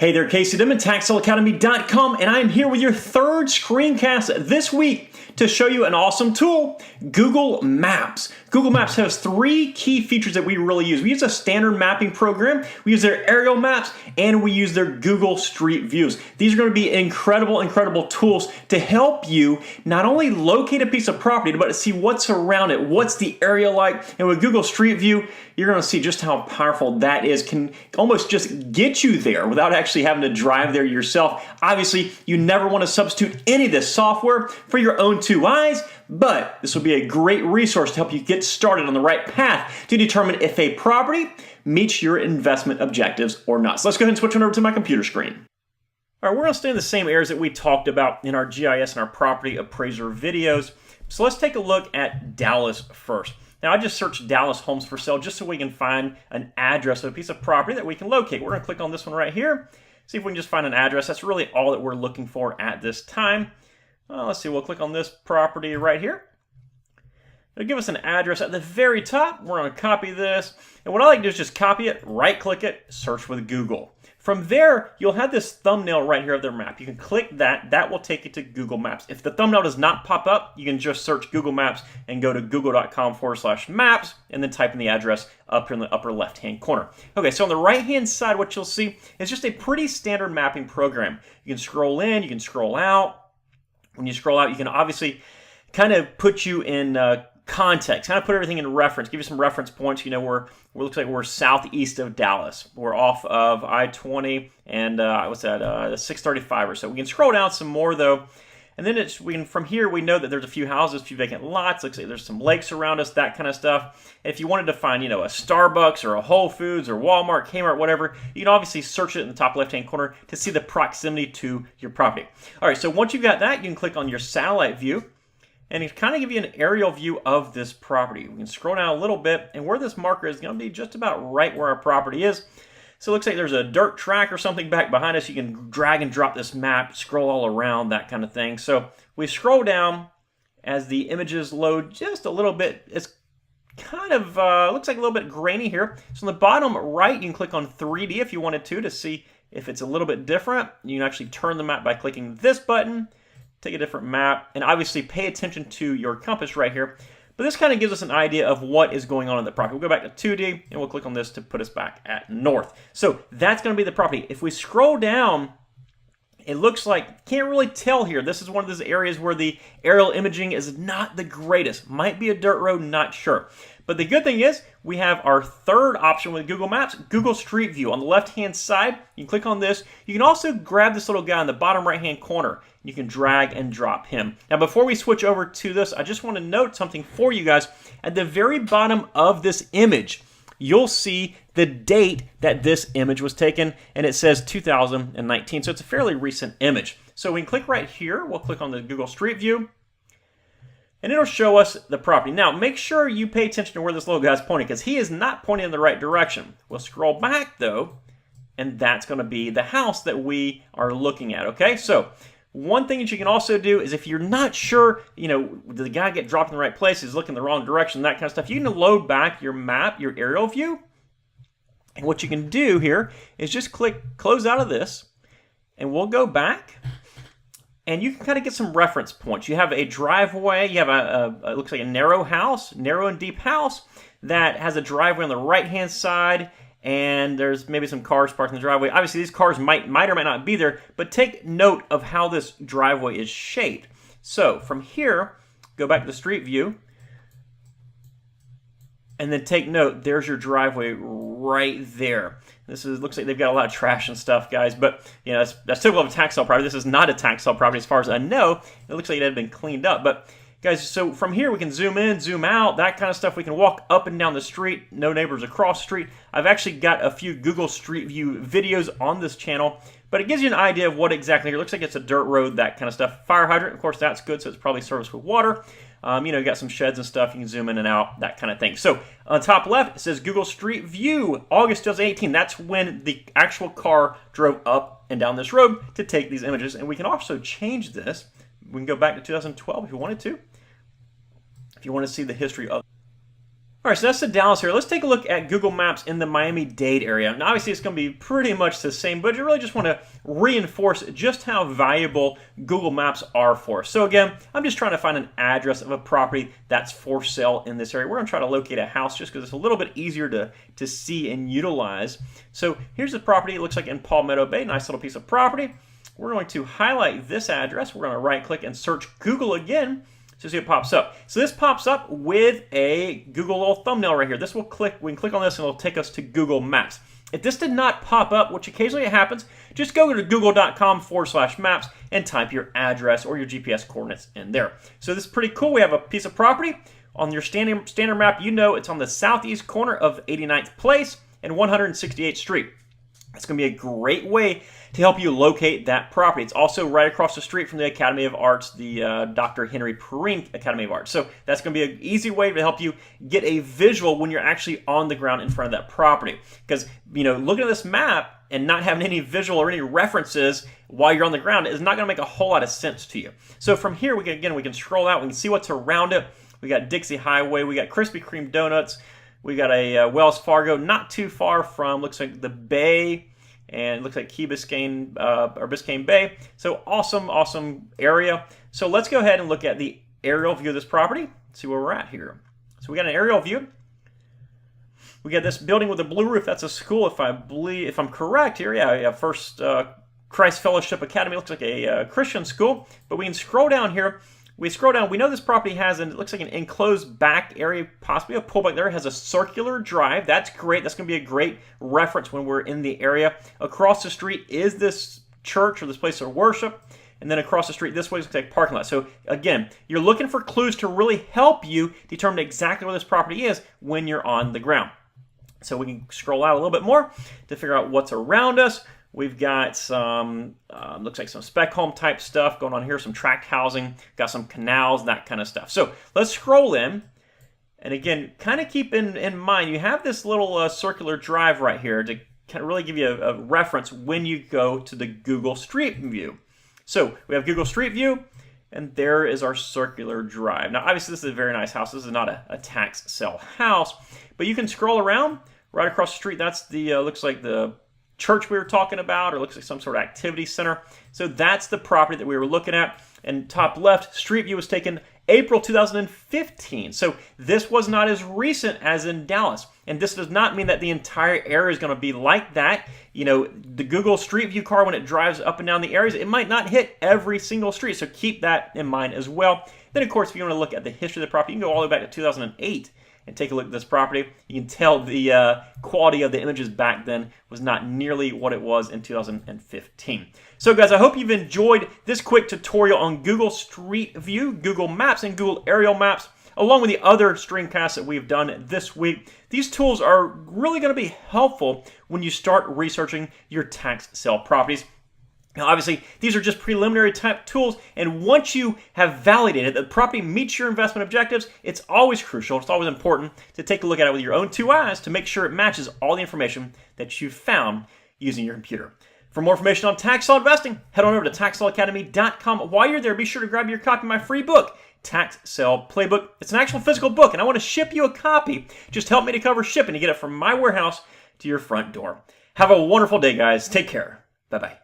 Hey there, Casey Dimon, TaxSaleAcademy.com, and I'm here with your third screencast this week to show you an awesome tool, Google Maps. Google Maps has three key features that we really use. We use a standard mapping program, we use their aerial maps, and we use their Google Street Views. These are going to be incredible tools to help you not only locate a piece of property, but to see what's around it, what's the area like. And with Google Street View, you're going to see just how powerful that is. Can almost just get you there without actually having to drive there yourself. Obviously, you never want to substitute any of this software for your own two eyes, but this will be a great resource to help you get started on the right path to determine if a property meets your investment objectives or not. So let's go ahead and switch on over to my computer screen. All right, we're going to stay in the same areas that we talked about in our GIS and our property appraiser videos. So let's take a look at Dallas first. Now, I just searched Dallas homes for sale just so we can find an address of a piece of property that we can locate. We're going to click on this one right here, see if we can just find an address. That's really all that we're looking for at this time. Well, let's see, we'll click on this property right here. It'll give us an address at the very top. We're going to copy this. And what I like to do is just copy it, right-click it, search with Google. From there, you'll have this thumbnail right here of their map. You can click that. That will take you to Google Maps. If the thumbnail does not pop up, you can just search Google Maps and go to google.com/maps and then type in the address up here in the upper left-hand corner. Okay, so on the right-hand side, what you'll see is just a pretty standard mapping program. You can scroll in, you can scroll out. When you scroll out, you can obviously kind of put you in context, kind of put everything in reference, give you some reference points. You know, it looks like we're southeast of Dallas. We're off of I-20 and what's that, 635 or so. We can scroll down some more though, and then from here we know that there's a few houses, a few vacant lots. Looks like there's some lakes around us, that kind of stuff. And if you wanted to find, you know, a Starbucks or a Whole Foods or Walmart, Kmart, whatever, you can obviously search it in the top left-hand corner to see the proximity to your property. All right, so once you've got that, you can click on your satellite view. And it kind of give you an aerial view of this property. We can scroll down a little bit, and where this marker is going to be just about right where our property is. So it looks like there's a dirt track or something back behind us. You can drag and drop this map, scroll all around, that kind of thing. So we scroll down as the images load just a little bit. It's kind of, looks like a little bit grainy here. So on the bottom right, you can click on 3D if you wanted to see if it's a little bit different. You can actually turn the map by clicking this button. Take a different map, and obviously pay attention to your compass right here. But this kind of gives us an idea of what is going on in the property. We'll go back to 2D, and we'll click on this to put us back at north. So that's going to be the property. If we scroll down, it looks like, can't really tell here. This is one of those areas where the aerial imaging is not the greatest. Might be a dirt road, not sure. But the good thing is, we have our third option with Google Maps, Google Street View. On the left-hand side, you can click on this. You can also grab this little guy in the bottom right-hand corner. You can drag and drop him. Now, before we switch over to this, I just want to note something for you guys. At the very bottom of this image, you'll see the date that this image was taken, and it says 2019, so it's a fairly recent image. So we can click right here. We'll click on the Google Street View, and it'll show us the property. Now, make sure you pay attention to where this little guy's pointing, because he is not pointing in the right direction. We'll scroll back, though, and that's going to be the house that we are looking at, okay? So one thing that you can also do is if you're not sure, you know, did the guy get dropped in the right place, he's looking the wrong direction, that kind of stuff, you can load back your map, your aerial view. And what you can do here is just click close out of this, and we'll go back, and you can kind of get some reference points. You have a driveway, you have it looks like a narrow and deep house that has a driveway on the right-hand side, and there's maybe some cars parked in the driveway. Obviously, these cars might or might not be there, but take note of how this driveway is shaped. So from here, go back to the street view, and then take note, there's your driveway right there. This looks like they've got a lot of trash and stuff, guys, but you know that's typical of a tax sale property. This is not a tax sale property as far as I know. It looks like it had been cleaned up, but guys, so from here we can zoom in, zoom out, that kind of stuff. We can walk up and down the street, no neighbors across the street. I've actually got a few Google Street View videos on this channel, but it gives you an idea of what exactly, it looks like it's a dirt road, that kind of stuff. Fire hydrant, of course, that's good, so it's probably serviced with water. You know, you got some sheds and stuff, you can zoom in and out, that kind of thing. So on the top left, it says Google Street View, August 2018. That's when the actual car drove up and down this road to take these images. And we can also change this. We can go back to 2012 if you wanted to. If you want to see the history of All right, so that's the Dallas area. Let's take a look at Google Maps in the Miami-Dade area. Now, obviously, it's going to be pretty much the same, but you really just want to reinforce just how valuable Google Maps are for us. So again, I'm just trying to find an address of a property that's for sale in this area. We're going to try to locate a house just because it's a little bit easier to see and utilize. So here's the property. It looks like in Palmetto Bay. Nice little piece of property. We're going to highlight this address. We're going to right-click and search Google again. So see what pops up. So this pops up with a Google little thumbnail right here. This will click, we can click on this and it'll take us to Google Maps. If this did not pop up, which occasionally happens, just go to google.com/maps and type your address or your GPS coordinates in there. So this is pretty cool. We have a piece of property. On your standard map, you know it's on the southeast corner of 89th Place and 168th Street. It's going to be a great way to help you locate that property. It's also right across the street from the Academy of Arts, the Dr. Henry Perrine Academy of Arts. So that's going to be an easy way to help you get a visual when you're actually on the ground in front of that property. Because, you know, looking at this map and not having any visual or any references while you're on the ground is not going to make a whole lot of sense to you. So from here, we can scroll out. We can see what's around it. We got Dixie Highway. We got Krispy Kreme donuts. We got a Wells Fargo, not too far from, looks like the Bay, and it looks like Key Biscayne, or Biscayne Bay. So awesome area. So let's go ahead and look at the aerial view of this property. See where we're at here. So we got an aerial view. We got this building with a blue roof. That's a school, if I'm correct here. Yeah, First Christ Fellowship Academy. Looks like a Christian school. But we can scroll down here. We scroll down, we know this property has, it looks like an enclosed back area, possibly a pullback there. It has a circular drive. That's great. That's going to be a great reference when we're in the area. Across the street is this church or this place of worship. And then across the street this way is like parking lot. So again, you're looking for clues to really help you determine exactly where this property is when you're on the ground. So we can scroll out a little bit more to figure out what's around us. We've got some, looks like some spec home type stuff going on here, some tract housing, got some canals, that kind of stuff. So let's scroll in. And again, kind of keep in mind, you have this little circular drive right here to kind of really give you a reference when you go to the Google Street View. So we have Google Street View, and there is our circular drive. Now, obviously, this is a very nice house. This is not a tax sale house, but you can scroll around right across the street. That's the, looks like the church we were talking about, or looks like some sort of activity center. So that's the property that we were looking at. And top left, Street View was taken April 2015. So this was not as recent as in Dallas. And this does not mean that the entire area is going to be like that. You know, the Google Street View car, when it drives up and down the areas, it might not hit every single street. So keep that in mind as well. Then, of course, if you want to look at the history of the property, you can go all the way back to 2008. And take a look at this property. You can tell the quality of the images back then was not nearly what it was in 2015. So guys, I hope you've enjoyed this quick tutorial on Google Street View, Google Maps, and Google Aerial Maps, along with the other screencasts that we've done this week. These tools are really going to be helpful when you start researching your tax sale properties. Now, obviously, these are just preliminary type tools, and once you have validated that the property meets your investment objectives, it's always crucial, it's always important to take a look at it with your own two eyes to make sure it matches all the information that you've found using your computer. For more information on tax sale investing, head on over to taxsaleacademy.com. While you're there, be sure to grab your copy of my free book, Tax Sale Playbook. It's an actual physical book, and I want to ship you a copy. Just help me to cover shipping to get it from my warehouse to your front door. Have a wonderful day, guys. Take care. Bye-bye.